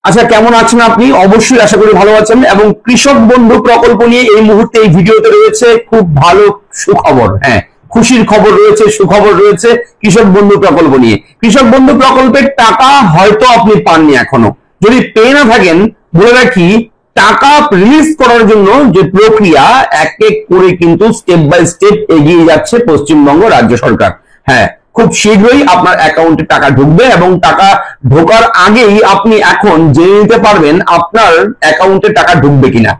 আচ্ছা, কেমন আছেন আপনি? অবশ্যই আশা করি ভালো আছেন। এবং কৃষক বন্ধু প্রকল্প নিয়ে এই মুহূর্তে এই ভিডিওতে রয়েছে খুব ভালো সুখবর। হ্যাঁ, খুশির খবর রয়েছে, সুখবর রয়েছে কৃষক বন্ধু প্রকল্প নিয়ে। কৃষক বন্ধু প্রকল্পের টাকা হয়তো আপনি পাননি এখনো। যদি পেয়ে না থাকেন, বলে রাখি, টাকা রিলিজ করার জন্য যে প্রক্রিয়া, এক এক করে কিন্তু স্টেপ বাই স্টেপ এগিয়ে যাচ্ছে পশ্চিমবঙ্গ রাজ্য সরকার। হ্যাঁ, খুব শীঘ্রই আপনার অ্যাকাউন্টে টাকা ঢুকবে এবং টাকা ঢোকার আগেই আপনি এখন জেনে নিতে পারবেন আপনার অ্যাকাউন্টে টাকা ঢুকবে কিনা,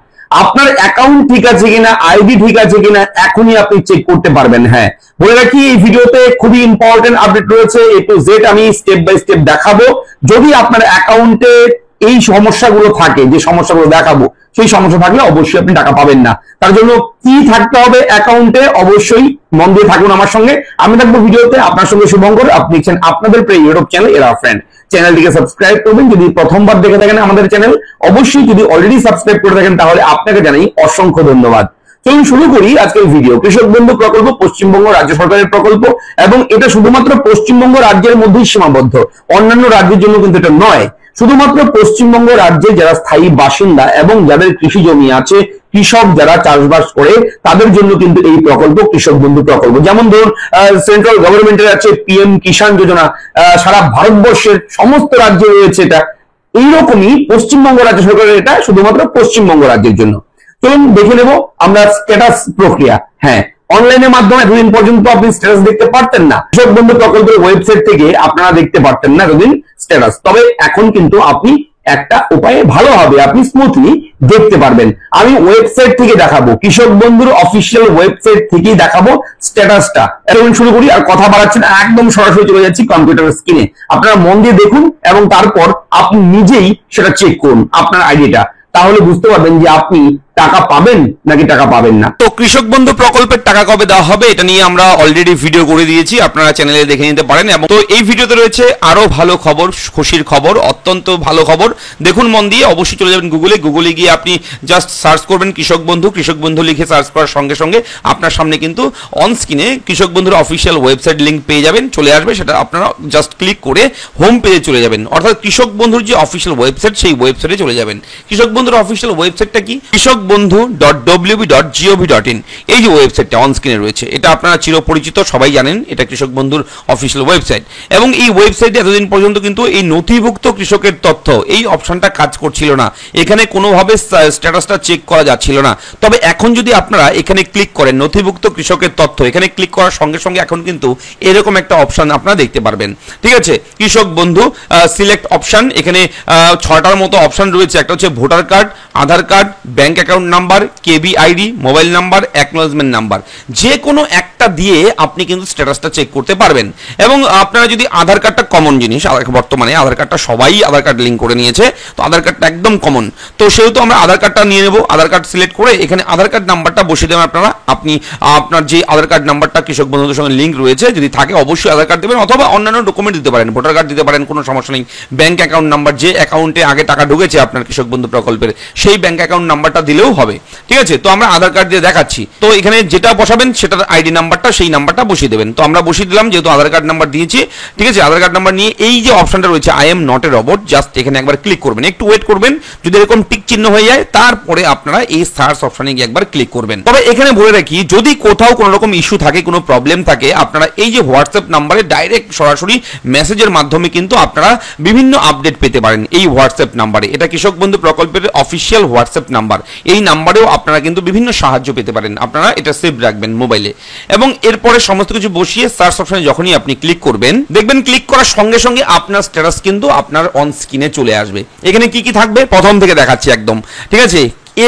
আপনার অ্যাকাউন্ট ঠিক আছে কিনা, আইডি ঠিক আছে কিনা, এখনই আপনি চেক করতে পারবেন। হ্যাঁ, বলে রাখি, এই ভিডিওতে খুবই ইম্পর্টেন্ট আপডেট রয়েছে। এ টু জেড আমি স্টেপ বাই স্টেপ দেখাবো। যদি আপনার অ্যাকাউন্টে এই সমস্যাগুলো থাকে, যে সমস্যাগুলো দেখাবো, সেই সমস্যা থাকলে অবশ্যই আপনি টাকা পাবেন না। তার জন্য কি থাকতে হবে অ্যাকাউন্টে, অবশ্যই মন দিয়ে থাকুন আমার সঙ্গে। আমি থাকবো ভিডিওতে, আপনার সঙ্গে শুভঙ্কর। আপনি দেখছেন আপনাদের প্রিয় ইউটিউব চ্যানেল এরা ফ্রেন্ড। চ্যানেলটিকে সাবস্ক্রাইব করবেন যদি প্রথমবার দেখে থাকেন আমাদের চ্যানেল। অবশ্যই যদি অলরেডি সাবস্ক্রাইব করে থাকেন তাহলে আপনাকে জানাই অসংখ্য ধন্যবাদ। চলুন শুরু করি আজকের ভিডিও। কৃষক বন্ধু প্রকল্প পশ্চিমবঙ্গ রাজ্য সরকারের প্রকল্প এবং এটা শুধুমাত্র পশ্চিমবঙ্গ রাজ্যের মধ্যেই সীমাবদ্ধ, অন্যান্য রাজ্যের জন্য কিন্তু এটা নয়। শুধুমাত্র পশ্চিমবঙ্গ রাজ্যে যারা স্থায়ী বাসিন্দা এবং যাদের কৃষি জমি আছে, কৃষক যারা চাষবাস করে, তাদের জন্য কিন্তু এই প্রকল্প কৃষক বন্ধু প্রকল্প। যেমন ধরুন, সেন্ট্রাল গভর্নমেন্টের আছে পিএম কিষাণ যোজনা, সারা ভারতবর্ষের সমস্ত রাজ্যে রয়েছে এটা। এইরকমই পশ্চিমবঙ্গ রাজ্য সরকারের এটা শুধুমাত্র পশ্চিমবঙ্গ রাজ্যের জন্য। চলুন দেখে নেব আমরা স্ট্যাটাস প্রক্রিয়া। হ্যাঁ, অনলাইনের মাধ্যমে এতদিন পর্যন্ত আপনি স্ট্যাটাস দেখতে পারতেন না। কৃষক বন্ধু প্রকল্পের ওয়েবসাইট থেকে আপনারা দেখতে পারতেন না এতদিন স্ট্যাটাস। তবে এখন কিন্তু আপনি একটা উপায়ে ভালোভাবে আপনি স্মুথলি দেখতে পারবেন। আমি ওয়েবসাইট থেকে দেখাবো, কৃষক বন্ধুর অফিসিয়াল ওয়েবসাইট থেকেই দেখাবো স্ট্যাটাসটা। এখন শুরু করি, আর কথা বাড়াচ্ছি না, একদম সরাসরি চলে যাচ্ছি কম্পিউটার স্ক্রিনে। আপনারা মন দিয়ে দেখুন এবং তারপর আপনি নিজেই সেটা চেক করুন আপনার আইডিটা। তাহলে বুঝতে পারবেন যে আপনি টাকা পাবেন নাকি টাকা পাবেন না। তো কৃষক বন্ধু প্রকল্পের টাকা কবে দেওয়া হবে এটা নিয়ে আমরা অলরেডি ভিডিও করে দিয়েছি, আপনারা চ্যানেলে দেখে নিতে পারেন। এবং তো এই ভিডিওতে রয়েছে আরো ভালো খবর, খুশির খবর, অত্যন্ত ভালো খবর। দেখুন মন দিয়ে, অবশ্যই চলে যাবেন গুগলে গিয়ে আপনি জাস্ট সার্চ করবেন কৃষক বন্ধু লিখে সার্চ করার সঙ্গে সঙ্গে আপনার সামনে কিন্তু অন স্ক্রিনে কৃষক বন্ধুর অফিসিয়াল ওয়েবসাইট লিঙ্ক পেয়ে যাবেন, চলে আসবে। সেটা আপনারা জাস্ট ক্লিক করে হোম পেজে চলে যাবেন, অর্থাৎ কৃষক বন্ধুর যে অফিসিয়াল ওয়েবসাইট সেই ওয়েবসাইটে চলে যাবেন। কৃষক বন্ধুর অফিসিয়াল ওয়েবসাইটটা কি? কৃষকবন্ধু.wb.gov.in। এই যে ওয়েবসাইটটা অন স্ক্রিনে রয়েছে, এটা আপনারা চিরপরিচিত, সবাই জানেন এটা কৃষক বন্ধুর অফিসিয়াল ওয়েবসাইট। এবং এই ওয়েবসাইটে এতদিন পর্যন্ত কিন্তু এই নথিভুক্ত কৃষকের তথ্য এই অপশনটা কাজ করছিল না, এখানে কোনোভাবে স্ট্যাটাসটা চেক করা যাচ্ছিল না। তবে এখন যদি আপনারা এখানে ক্লিক করেন নথিভুক্ত কৃষকের তথ্য, এখানে ক্লিক করার সঙ্গে সঙ্গে এখন কিন্তু এরকম একটা অপশন আপনারা দেখতে পারবেন। ঠিক আছে, কৃষক বন্ধু সিলেক্ট অপশন, এখানে 6টার মতো অপশন রয়েছে। একটা হচ্ছে voter card, Aadhaar card, bank account number, কেবি ID, mobile number, acknowledgement number, যে কোনো একটা দিয়ে আপনি কিন্তু স্ট্যাটাসটা চেক করতে পারবেন। এবং আপনারা যদি আধার কার্ডটা কমন জিনিস, বর্তমানে আধার কার্ডটা সবাই আধার কার্ড লিঙ্ক করে নিয়েছে, তো আধার কার্ডটা একদম কমন। তো সেহেতু আমরা আধার কার্ডটা নিয়ে নেব। আধার কার্ড সিলেক্ট করে এখানে আধার কার্ড নাম্বারটা বসিয়ে দেবেন আপনারা। আপনি আপনার যে আধার কার্ড নাম্বারটা কৃষক বন্ধুদের সঙ্গে লিঙ্ক রয়েছে, যদি থাকে অবশ্যই আধার কার্ড দেবেন, অথবা অন্যান্য ডকুমেন্ট দিতে পারেন, ভোটার কার্ড দিতে পারেন, কোনো সমস্যা নেই। ব্যাংক অ্যাকাউন্ট নাম্বার, যে অ্যাকাউন্টে আগে টাকা ঢুকেছে আপনার কৃষক বন্ধু প্রকল্পের, সেই ব্যাংক অ্যাকাউন্ট নাম্বারটা দিলেও হবে। ঠিক আছে, তো আমরা আধার কার্ড দিয়ে দেখাচ্ছি। তো এখানে যেটা বসাবেন সেটার আইডি নাম্বারটা, সেই নাম্বারটা বসিয়ে দেবেন। তো আমরা বসিয়ে দিলাম, যেহেতু আধার কার্ড নাম্বার দিয়েছি। ঠিক আছে, আধার কার্ড নাম্বার নিয়ে এই যে অপশনটা রয়েছে I am not a robot, just এখানে একবার ক্লিক করবেন, একটু ওয়েট করবেন। যদি এরকম টিক চিহ্ন হয়ে যায় তারপরে আপনারা এই সার্চ অপশনে গিয়ে একবার ক্লিক করবেন। তবে এখানে বলে রাখি, যদি কোথাও কোনো রকম ইস্যু থাকে, কোনো প্রবলেম থাকে, আপনারা এই যে হোয়াটসঅ্যাপ নাম্বারে ডাইরেক্ট সরাসরি মেসেজের মাধ্যমে কিন্তু আপনারা বিভিন্ন আপডেট পেতে পারেন এই হোয়াটসঅ্যাপ নাম্বারে। এটা কৃষক বন্ধু প্রকল্পের অফিসিয়াল হোয়াটসঅ্যাপ নাম্বার। এই নাম্বারেও আপনারা কিন্তু বিভিন্ন সাহায্য পেতে পারেন, আপনারা এটা সেভ রাখবেন মোবাইলে। এবং এরপরে সমস্ত কিছু বসিয়ে সার্চ অপশনে যখনই আপনি ক্লিক করবেন, দেখবেন ক্লিক করার সঙ্গে সঙ্গে আপনার স্ট্যাটাস কিন্তু আপনার অন স্ক্রিনে চলে আসবে। এখানে কি কি থাকবে প্রথম থেকে দেখাচ্ছি একদম। ঠিক আছে,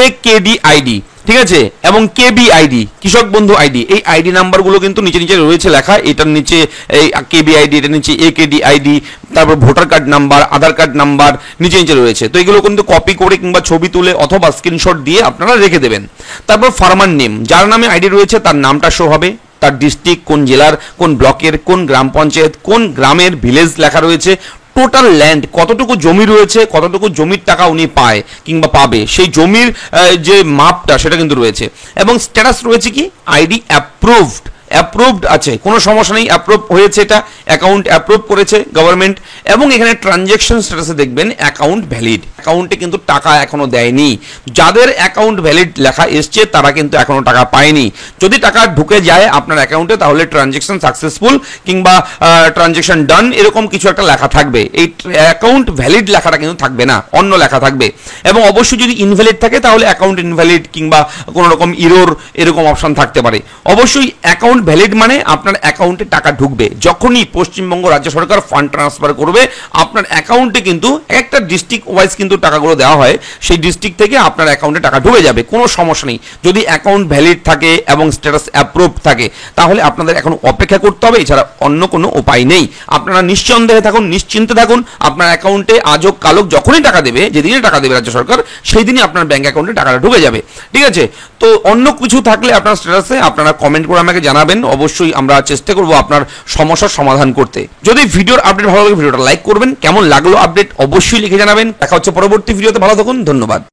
একেডি আইডি, ঠিক আছে, এবং কেবি আইডি, কৃষক বন্ধু আইডি, এই আইডি নাম্বারগুলো কিন্তু নিচে নিচে রয়েছে লেখা। এটার নিচে এই কেবি আইডি, এটার নিচে একেডি আইডি, তারপর ভোটার কার্ড নাম্বার, আধার কার্ড নাম্বার নিচে নিচে রয়েছে। তো এগুলো কিন্তু কপি করে কিংবা ছবি তুলে অথবা স্ক্রিনশট দিয়ে আপনারা রেখে দেবেন। তারপর ফার্মার নেম, যার নামে আইডি রয়েছে তার নামটা শো হবে, তার ডিস্ট্রিক্ট, কোন জেলার, কোন ব্লকের, কোন গ্রাম পঞ্চায়েত, কোন গ্রামের, ভিলেজ লেখা রয়েছে। টোটাল ল্যান্ড, কতটুকু জমি রয়েছে, কতটুকু জমির টাকা উনি পায় কিংবা পাবে, সেই জমির যে মাপটা সেটা কিন্তু রয়েছে। এবং স্ট্যাটাস রয়েছে কি আইডি অ্যাপ্রুভড, অ্যাপ্রুভড আছে, কোনো সমস্যা নেই, অ্যাপ্রুভ হয়েছে, এটা অ্যাকাউন্ট অ্যাপ্রুভ করেছে গভর্নমেন্ট। এবং এখানে ট্রানজ্যাকশন স্ট্যাটাসে দেখবেন অ্যাকাউন্ট ভ্যালিড, অ্যাকাউন্টে কিন্তু টাকা এখনো দেয়নি। যাদের অ্যাকাউন্ট ভ্যালিড লেখা এসছে তারা কিন্তু এখনো টাকা পায়নি। যদি টাকা ঢুকে যায় আপনার অ্যাকাউন্টে তাহলে ট্রানজ্যাকশন সাকসেসফুল কিংবা ট্রানজ্যাকশন ডান এরকম কিছু একটা লেখা থাকবে। এই অ্যাকাউন্ট ভ্যালিড লেখাটা কিন্তু থাকবে না, অন্য লেখা থাকবে। এবং অবশ্যই যদি ইনভ্যালিড থাকে তাহলে অ্যাকাউন্ট ইনভ্যালিড কিংবা কোনো রকম ইরোর এরকম অপশন থাকতে পারে। অবশ্যই অ্যাকাউন্ট ভ্যালিড মানে আপনার অ্যাকাউন্টে টাকা ঢুকবে। যখনই পশ্চিমবঙ্গ রাজ্য সরকার ফান্ড ট্রান্সফার করবে আপনার অ্যাকাউন্টে কিন্তু একটা ডিস্ট্রিক্ট ওয়াইজ কিন্তু টাকাগুলো দেওয়া হয়, সেই ডিস্ট্রিক্ট থেকে আপনার অ্যাকাউন্টে টাকা ঢুকে যাবে, কোনো সমস্যা নেই। যদি অ্যাকাউন্ট ভ্যালিড থাকে এবং স্ট্যাটাস অ্যাপ্রুভ থাকে তাহলে আপনাদের এখন অপেক্ষা করতে হবে, এছাড়া অন্য কোনো উপায় নেই। আপনারা নিঃসন্দেহে থাকুন, নিশ্চিন্তে থাকুন, আপনার অ্যাকাউন্টে আজক কালক যখনই টাকা দেবে, যেদিনে টাকা দেবে রাজ্য সরকার সেই দিনই আপনার ব্যাংক অ্যাকাউন্টে টাকাটা ঢুকে যাবে। ঠিক আছে, তো অন্য কিছু থাকলে আপনার স্ট্যাটাসে আপনারা কমেন্ট করে আমাকে জানাবেন, অবশ্যই আমরা চেষ্টা করব আপনার সমস্যার সমাধান করতে। যদি ভিডিওর আপডেট ভালো লাগে ভিডিওটা লাইক করবেন, কেমন লাগলো আপডেট অবশ্যই লিখে জানাবেন। দেখা হচ্ছে পরবর্তী ভিডিওতে, ভালো থাকুন, ধন্যবাদ।